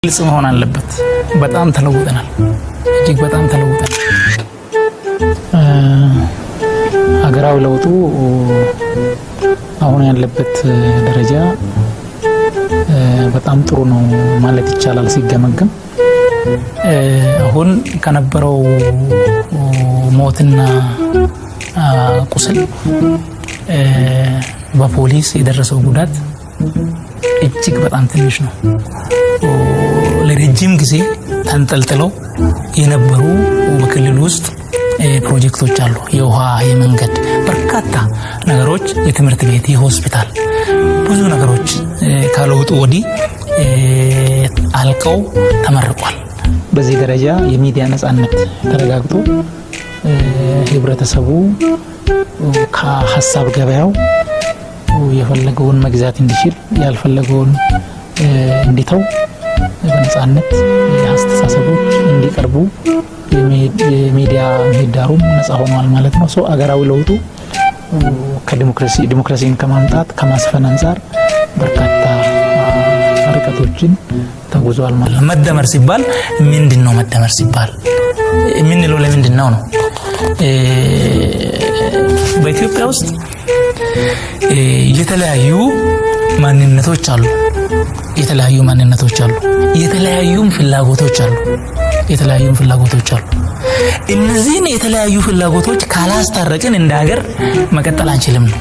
ግልጽ መሆን አለበት። በጣም ተለውጠናል፣ እጅግ በጣም ተለውጠናል። ሀገራዊ ለውጡ አሁን ያለበት ደረጃ በጣም ጥሩ ነው ማለት ይቻላል ሲገመገም። አሁን ከነበረው ሞትና ቁስል በፖሊስ የደረሰው ጉዳት እጅግ በጣም ትንሽ ነው። ለረጅም ጊዜ ተንጠልጥለው የነበሩ በክልል ውስጥ ፕሮጀክቶች አሉ። የውሃ፣ የመንገድ፣ በርካታ ነገሮች፣ የትምህርት ቤት፣ የሆስፒታል ብዙ ነገሮች ካለውጡ ወዲህ አልቀው ተመርቋል። በዚህ ደረጃ የሚዲያ ነጻነት ተረጋግጦ ህብረተሰቡ ከሀሳብ ገበያው የፈለገውን መግዛት እንዲችል ያልፈለገውን እንዲተው በነጻነት የአስተሳሰቦች እንዲቀርቡ የሚዲያ ምህዳሩም ነጻ ሆኗል ማለት ነው። አገራዊ ለውጡ ዲሞክራሲን ከማምጣት ከማስፈን አንፃር በርካታ ርቀቶችን ተጉዟል ማለት ነው። መደመር ሲባል ምንድነው? መደመር ሲባል የምንለው ለምንድነው ነው? በኢትዮጵያ ውስጥ የተለያዩ ማንነቶች አሉ፣ የተለያዩም ፍላጎቶች አሉ። እነዚህን የተለያዩ ፍላጎቶች ካላስታረቅን እንደ ሀገር መቀጠል አንችልም ነው።